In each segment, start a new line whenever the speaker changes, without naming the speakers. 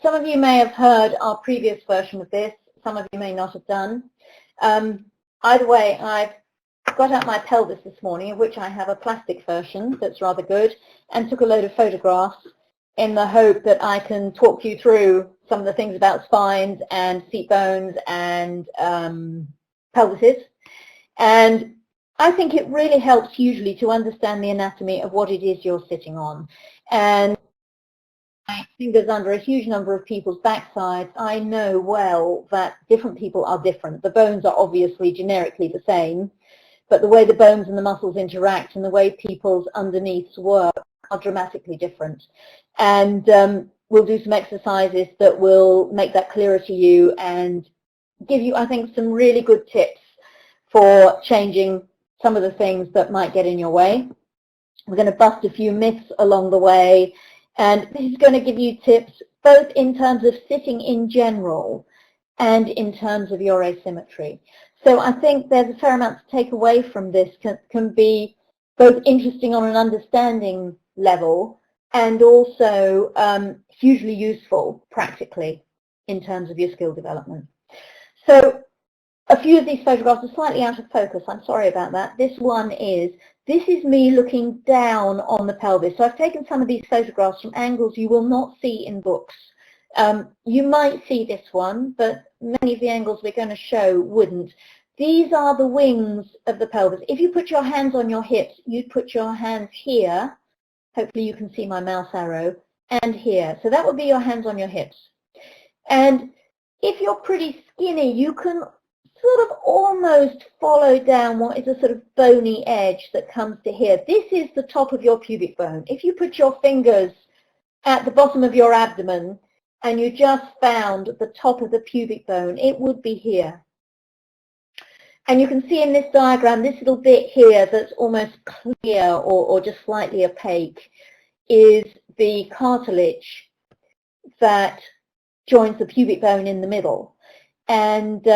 Some of you may have heard our previous version of this. Some of you may not have done. Either way, I've got out my pelvis this morning, of which I have a plastic version that's rather good, and took a load of photographs in the hope that I can talk you through some of the things about spines and seat bones and pelvises. And I think it really helps usually to understand the anatomy of what it is you're sitting on. And my fingers under a huge number of people's backsides, I know well that different people are different. The bones are obviously generically the same, but the way the bones and the muscles interact and the way people's underneaths work are dramatically different. And we'll do some exercises that will make that clearer to you and give you, I think, some really good tips for changing some of the things that might get in your way. We're going to bust a few myths along the way, and this is going to give you tips both in terms of sitting in general and in terms of your asymmetry. So I think there's a fair amount to take away from this, can be both interesting on an understanding level and also hugely useful practically in terms of your skill development. So a few of these photographs are slightly out of focus. I'm sorry about that. This is me looking down on the pelvis. So I've taken some of these photographs from angles you will not see in books. You might see this one, but many of the angles we're going to show wouldn't. These are the wings of the pelvis. If you put your hands on your hips, you'd put your hands here. Hopefully you can see my mouse arrow, and here. So that would be your hands on your hips. And if you're pretty skinny, you can sort of almost follow down what is a sort of bony edge that comes to here. This is the top of your pubic bone. If you put your fingers at the bottom of your abdomen and you just found the top of the pubic bone, it would be here. And you can see in this diagram, this little bit here that's almost clear or just slightly opaque is the cartilage that joins the pubic bone in the middle. And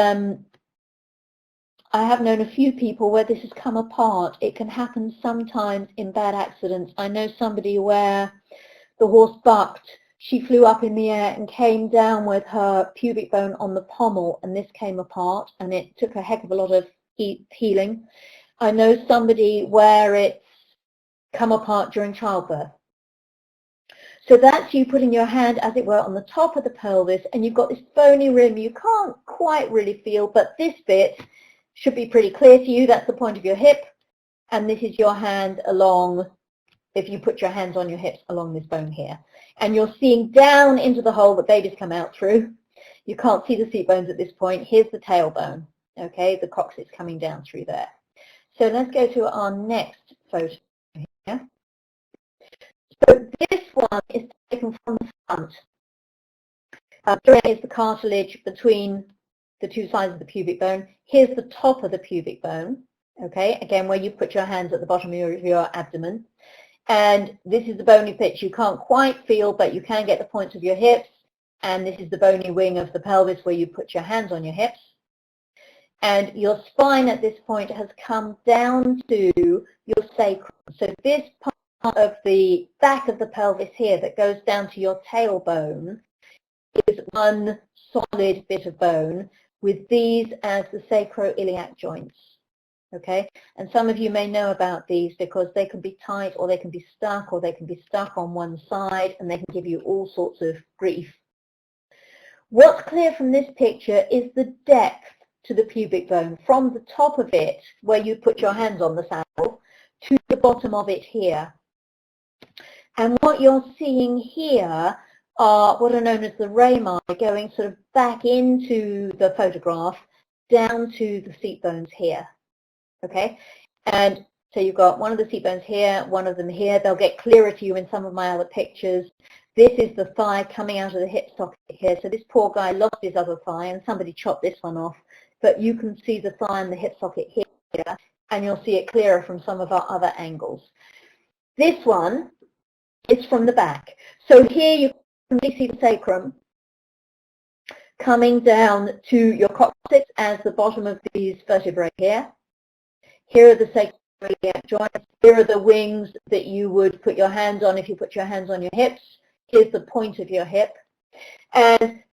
I have known a few people where this has come apart. It can happen sometimes in bad accidents. I know somebody where the horse bucked, she flew up in the air and came down with her pubic bone on the pommel, and this came apart, and it took a heck of a lot of healing. I know somebody where it's come apart during childbirth. So that's you putting your hand, as it were, on the top of the pelvis, and you've got this bony rim you can't quite really feel, but this bit should be pretty clear to you. That's the point of your hip, and this is your hand along, if you put your hands on your hips, along this bone here. And you're seeing down into the hole that babies come out through. You can't see the seat bones at this point. Here's the tailbone, okay? The coccyx coming down through there. So let's go to our next photo here. So this one is taken from the front. Here is the cartilage between the two sides of the pubic bone. Here's the top of the pubic bone, okay? Again, where you put your hands at the bottom of your abdomen. And this is the bony pitch you can't quite feel, but you can get the points of your hips. And this is the bony wing of the pelvis where you put your hands on your hips. And your spine at this point has come down to your sacrum. So this part of the back of the pelvis here that goes down to your tailbone is one solid bit of bone with these as the sacroiliac joints. Okay, and some of you may know about these because they can be tight or they can be stuck or they can be stuck on one side, and they can give you all sorts of grief. What's clear from this picture is the depth to the pubic bone from the top of it where you put your hands on the saddle to the bottom of it here. And what you're seeing here are what are known as the rami going sort of back into the photograph down to the seat bones here. Okay, and so you've got one of the seat bones here, one of them here. They'll get clearer to you in some of my other pictures. This is the thigh coming out of the hip socket here. So this poor guy lost his other thigh and somebody chopped this one off. But you can see the thigh and the hip socket here, and you'll see it clearer from some of our other angles. This one is from the back. So here you can really see the sacrum coming down to your coccyx as the bottom of these vertebrae here. Here are the sacroiliac joints. Here are the wings that you would put your hands on if you put your hands on your hips. Here's the point of your hip. And